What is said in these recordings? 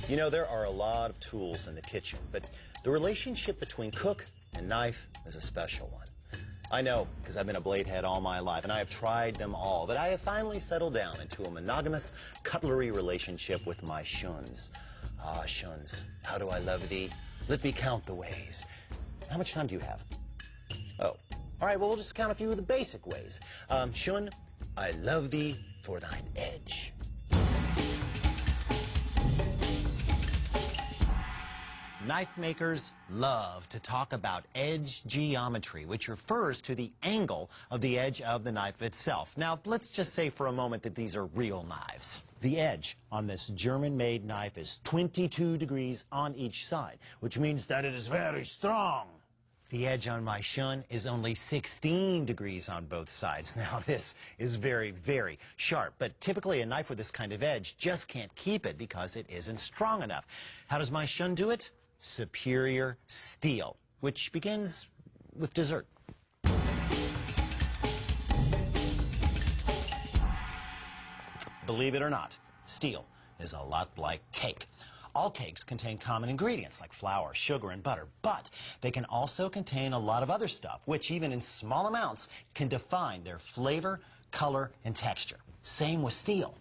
You know, there are a lot of tools in the kitchen, but the relationship between cook and knife is a special one. I know, because I've been a blade head all my life, and I have tried them all, but I have finally settled down into a monogamous cutlery relationship with my Shuns. Ah, Shuns, how do I love thee? Let me count the ways. How much time do you have? Oh, all right, well, we'll just count a few of the basic ways. Shun, I love thee for thine edge. Knife makers love to talk about edge geometry, which refers to the angle of the edge of the knife itself. Now, let's just say for a moment that these are real knives. The edge on this German-made knife is 22 degrees on each side, which means that it is very strong. The edge on my Shun is only 16 degrees on both sides. Now, this is very, very sharp, but typically a knife with this kind of edge just can't keep it because it isn't strong enough. How does my Shun do it? Superior steel, which begins with dessert. Believe it or not, steel is a lot like cake. All cakes contain common ingredients like flour, sugar, and butter, but they can also contain a lot of other stuff, which even in small amounts can define their flavor, color, and texture. Same with steel.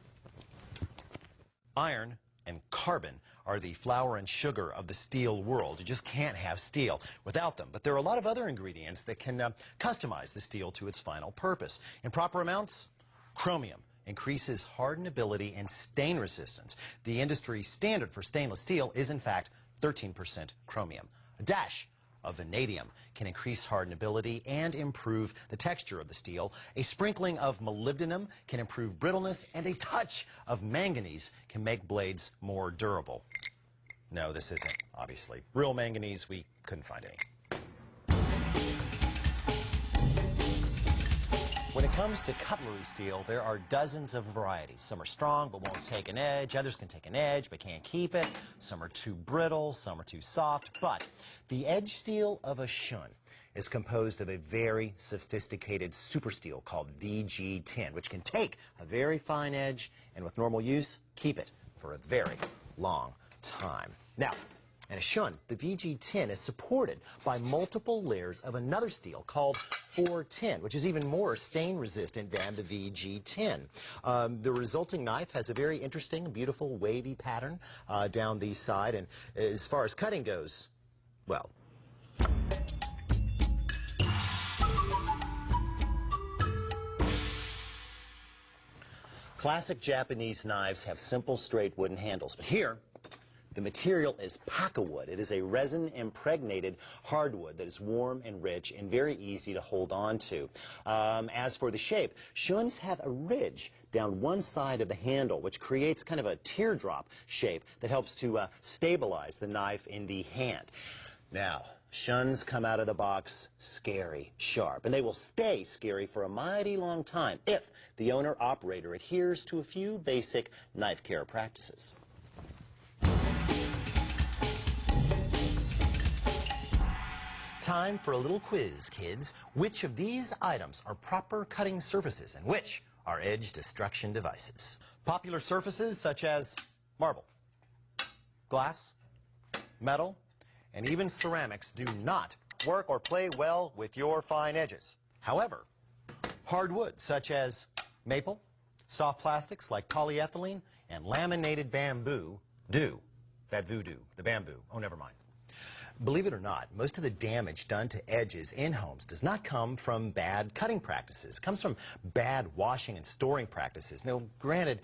Iron and carbon are the flour and sugar of the steel world. You just can't have steel without them. But there are a lot of other ingredients that can customize the steel to its final purpose. In proper amounts, chromium increases hardenability and stain resistance. The industry standard for stainless steel is, in fact, 13% chromium. A dash of vanadium can increase hardenability and improve the texture of the steel. A sprinkling of molybdenum can improve brittleness, and a touch of manganese can make blades more durable. No, this isn't, obviously. Real manganese, we couldn't find any. When it comes to cutlery steel, there are dozens of varieties. Some are strong but won't take an edge. Others can take an edge but can't keep it. Some are too brittle, some are too soft. But the edge steel of a Shun is composed of a very sophisticated super steel called VG10, which can take a very fine edge and with normal use, keep it for a very long time. Now, in a Shun, the VG10 is supported by multiple layers of another steel called 410, which is even more stain resistant than the VG10. The resulting knife has a very interesting, beautiful, wavy pattern down the side, and as far as cutting goes, well, classic Japanese knives have simple, straight wooden handles, but here, the material is pacawood. It is a resin-impregnated hardwood that is warm and rich and very easy to hold on to. As for the shape, Shuns have a ridge down one side of the handle, which creates kind of a teardrop shape that helps to stabilize the knife in the hand. Now, Shuns come out of the box scary, sharp, and they will stay scary for a mighty long time if the owner-operator adheres to a few basic knife care practices. Time for a little quiz, kids. Which of these items are proper cutting surfaces and which are edge destruction devices? Popular surfaces such as marble, glass, metal, and even ceramics do not work or play well with your fine edges. However, hardwood such as maple, soft plastics like polyethylene, and laminated bamboo do. That voodoo, the bamboo. Oh, never mind. Believe it or not, most of the damage done to edges in homes does not come from bad cutting practices. It comes from bad washing and storing practices. Now, granted,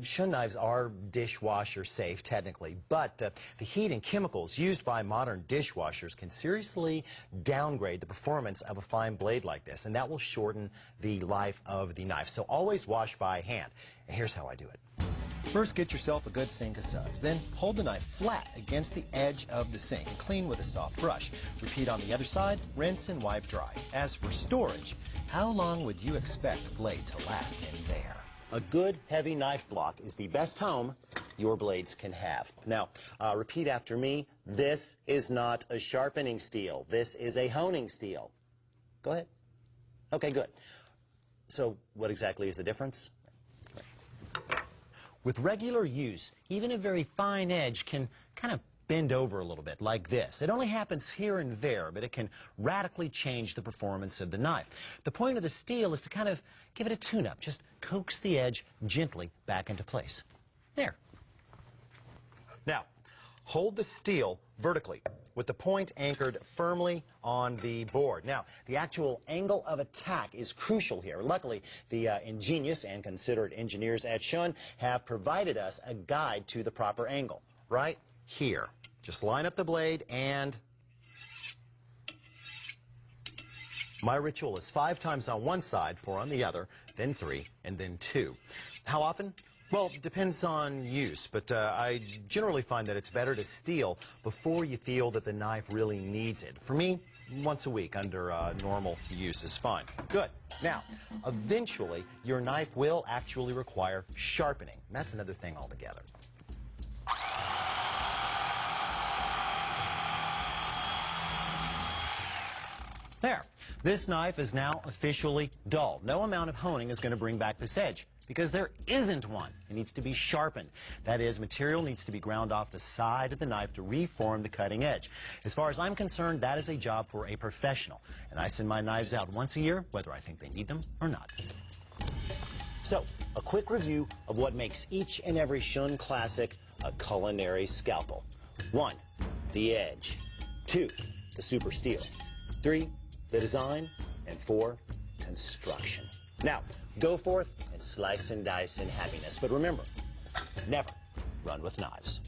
Shun knives are dishwasher safe, technically, but the heat and chemicals used by modern dishwashers can seriously downgrade the performance of a fine blade like this, and that will shorten the life of the knife. So always wash by hand. And here's how I do it. First, get yourself a good sink of suds. Then, hold the knife flat against the edge of the sink and clean with a soft brush. Repeat on the other side, rinse and wipe dry. As for storage, how long would you expect the blade to last in there? A good, heavy knife block is the best home your blades can have. Now, repeat after me. This is not a sharpening steel. This is a honing steel. Go ahead. Okay, good. So, what exactly is the difference? With regular use, even a very fine edge can kind of bend over a little bit like this. It only happens here and there, but it can radically change the performance of the knife. The point of the steel is to kind of give it a tune-up. Just coax the edge gently back into place. There. Now, hold the steel vertically with the point anchored firmly on the board. Now, the actual angle of attack is crucial here. Luckily, the ingenious and considerate engineers at Shun have provided us a guide to the proper angle. Right here. Just line up the blade and my ritual is 5 times on one side, 4 on the other, then 3, and then 2. How often? Well, it depends on use, but I generally find that it's better to steel before you feel that the knife really needs it. For me, once a week under normal use is fine. Good. Now, eventually, your knife will actually require sharpening. That's another thing altogether. There. This knife is now officially dull. No amount of honing is going to bring back this edge, because there isn't one. It needs to be sharpened. That is, material needs to be ground off the side of the knife to reform the cutting edge. As far as I'm concerned, that is a job for a professional. And I send my knives out once a year, whether I think they need them or not. So, a quick review of what makes each and every Shun classic a culinary scalpel. 1, the edge. 2, the super steel. 3, the design. And 4, construction. Now, go forth and slice and dice in happiness. But remember, never run with knives.